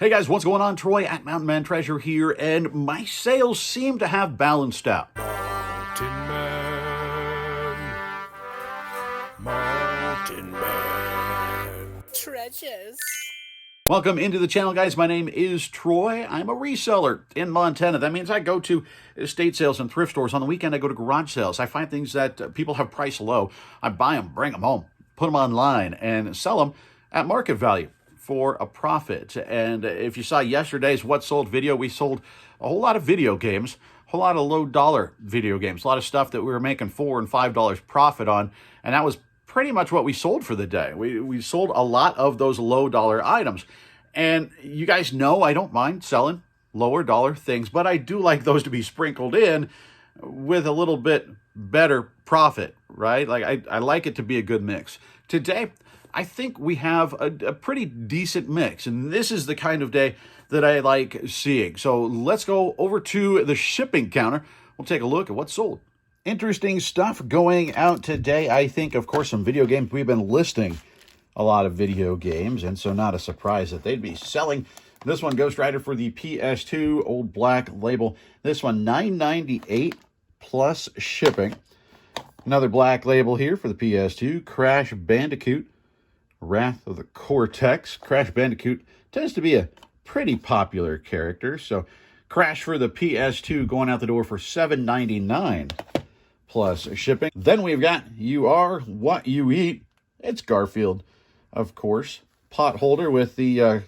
Hey guys, what's going on? Troy at Mountain Man Treasure here, and my sales seem to have balanced out. Mountain Man. Treasures. Welcome into the channel, guys. My name is Troy. I'm a reseller in Montana. That means I go to estate sales and thrift stores. On the weekend, I go to garage sales. I find things that people have priced low. I buy them, bring them home, put them online, and sell them at market value for a profit. And if you saw yesterday's What Sold video, we sold a whole lot of video games, a whole lot of low dollar video games, a lot of stuff that we were making $4 and $5 profit on. And that was pretty much what we sold for the day. We sold a lot of those low dollar items. And you guys know I don't mind selling lower dollar things, but I do like those to be sprinkled in with a little bit better profit, right? Like I like it to be a good mix. Today, I think we have a pretty decent mix, and this is the kind of day that I like seeing. So let's go over to the shipping counter. We'll take a look at what's sold. Interesting stuff going out today. I think, of course, some video games. We've been listing a lot of video games, and so not a surprise that they'd be selling. This one, Ghost Rider for the PS2, old black label. This one, $9.98 plus shipping. Another black label here for the PS2, Crash Bandicoot, Wrath of the Cortex. Crash Bandicoot tends to be a pretty popular character, so Crash for the PS2 going out the door for $7.99 plus shipping. Then we've got You Are What You Eat. It's Garfield, of course. Pot holder with the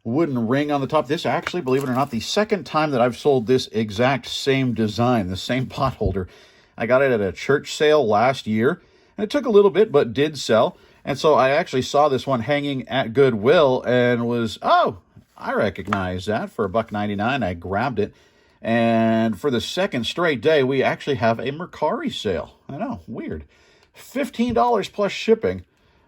wooden ring on the top. This actually, believe it or not, the second time that I've sold this exact same design, the same pot holder. I got it at a church sale last year, and it took a little bit, but did sell. And so I actually saw this one hanging at Goodwill and was, oh, I recognize that for $1.99. I grabbed it. And for the second straight day, we actually have a Mercari sale. I know, weird. $15 plus shipping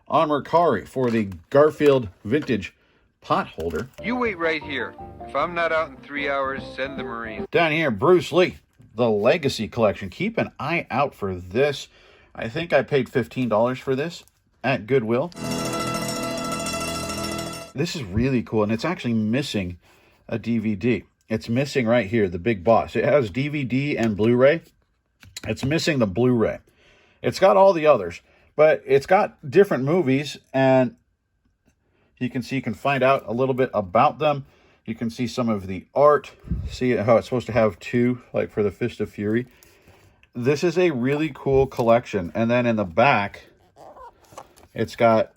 on Mercari for the Garfield vintage pot holder. You wait right here. If I'm not out in 3 hours, send the Marine. Down here, Bruce Lee, the Legacy Collection. Keep an eye out for this. I think I paid $15 for this at Goodwill. This is really cool, and it's actually missing a DVD. It's missing right here, the big boss. It has DVD and Blu-ray. It's missing the Blu-ray. It's got all the others, but it's got different movies, and you can see, you can find out a little bit about them. You can see some of the art, see how it's supposed to have two, like for the Fist of Fury. This is a really cool collection. And then in the back, it's got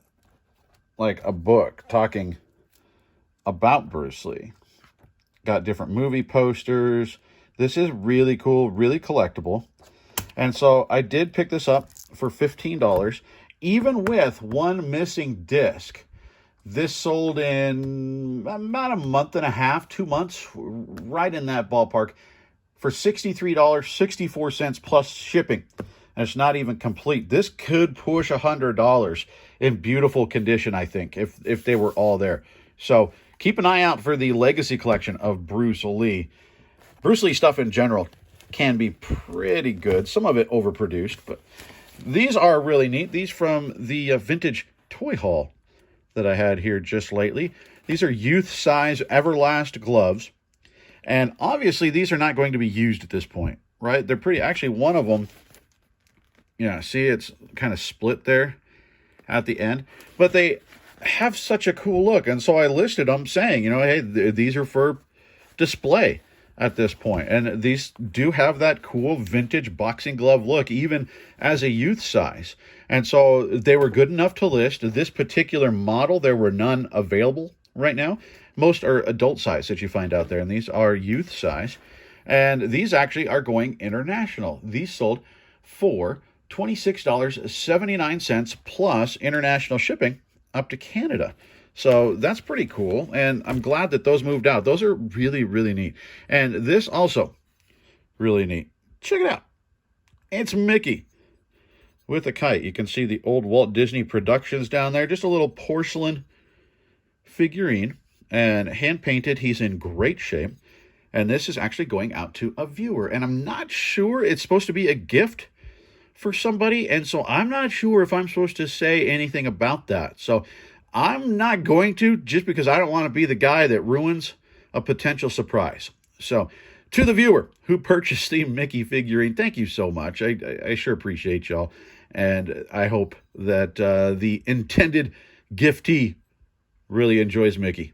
like a book talking about Bruce Lee. Got different movie posters. This is really cool, really collectible. And so I did pick this up for $15, even with one missing disc. This sold in about a month and a half, 2 months, right in that ballpark, for $63.64 plus shipping. And it's not even complete. This could push $100 in beautiful condition, I think, if they were all there. So keep an eye out for the Legacy Collection of Bruce Lee. Bruce Lee stuff in general can be pretty good. Some of it overproduced, but these are really neat. These from the vintage toy haul that I had here just lately. These are youth size Everlast gloves. And obviously these are not going to be used at this point, right? They're pretty, actually one of them, yeah, see it's kind of split there at the end, but they have such a cool look. And so I listed them saying, you know, hey, these are for display at this point. And these do have that cool vintage boxing glove look, even as a youth size. And so they were good enough to list. This particular model, there were none available right now. Most are adult size that you find out there, and these are youth size. And these actually are going international. These sold for $26.79 plus international shipping up to Canada. So that's pretty cool, and I'm glad that those moved out. Those are really, really neat. And this also, really neat. Check it out. It's Mickey with a kite. You can see the old Walt Disney Productions down there. Just a little porcelain figurine, and hand-painted. He's in great shape. And this is actually going out to a viewer. And I'm not sure, it's supposed to be a gift for somebody, and so I'm not sure if I'm supposed to say anything about that. So I'm not going to, just because I don't want to be the guy that ruins a potential surprise. So, to the viewer who purchased the Mickey figurine, thank you so much. I sure appreciate y'all. And I hope that the intended giftee really enjoys Mickey.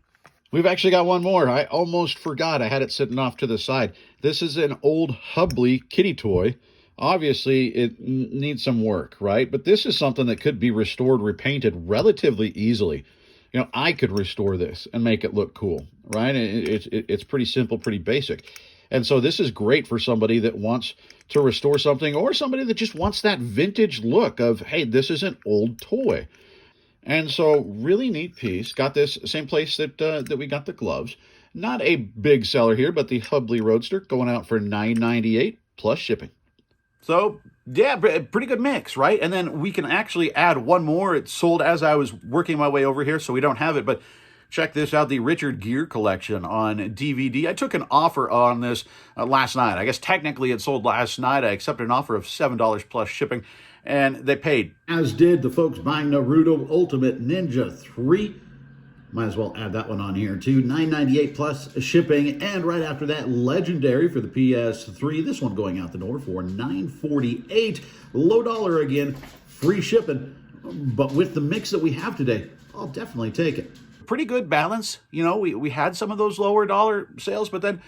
We've actually got one more. I almost forgot. I had it sitting off to the side. This is an old Hubley kitty toy. Obviously, it needs some work, right? But this is something that could be restored, repainted relatively easily. You know, I could restore this and make it look cool, right? It's pretty simple, pretty basic. And so this is great for somebody that wants to restore something, or somebody that just wants that vintage look of, hey, this is an old toy. And so really neat piece. Got this same place that we got the gloves. Not a big seller here, but the Hubley Roadster going out for $9.98 plus shipping. So, yeah, pretty good mix, right? And then we can actually add one more. It sold as I was working my way over here, so we don't have it. But check this out, the Richard Gere collection on DVD. I took an offer on this last night. I guess technically it sold last night. I accepted an offer of $7 plus shipping, and they paid. As did the folks buying Naruto Ultimate Ninja 3. Might as well add that one on here too. $9.98 plus shipping. And right after that, Legendary for the PS3. This one going out the door for $9.48. Low dollar again. Free shipping. But with the mix that we have today, I'll definitely take it. Pretty good balance. You know, we had some of those lower dollar sales, but then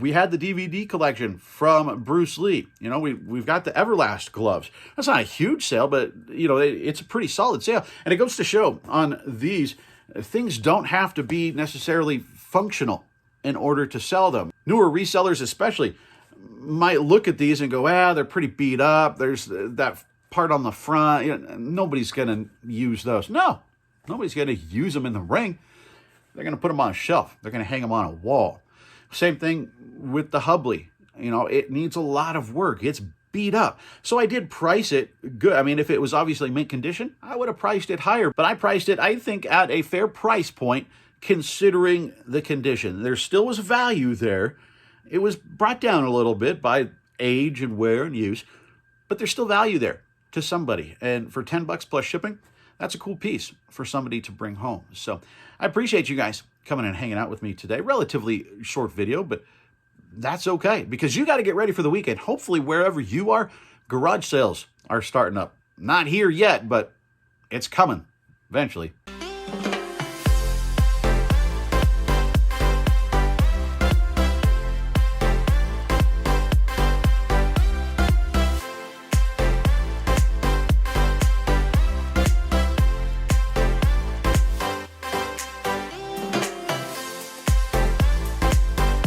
we had the DVD collection from Bruce Lee. You know, we've got the Everlast gloves. That's not a huge sale, but, you know, it's a pretty solid sale. And it goes to show on these, things don't have to be necessarily functional in order to sell them. Newer resellers especially might look at these and go, they're pretty beat up. There's that part on the front. You know, nobody's going to use those. No, nobody's going to use them in the ring. They're going to put them on a shelf. They're going to hang them on a wall. Same thing with the Hubley. You know, it needs a lot of work. It's beat up. So I did price it good. I mean, if it was obviously mint condition, I would have priced it higher. But I priced it, I think, at a fair price point considering the condition. There still was value there. It was brought down a little bit by age and wear and use, but there's still value there to somebody. And for $10 plus shipping, that's a cool piece for somebody to bring home. So I appreciate you guys coming and hanging out with me today. Relatively short video, but that's okay, because you got to get ready for the weekend. Hopefully, wherever you are, garage sales are starting up. Not here yet, but it's coming eventually.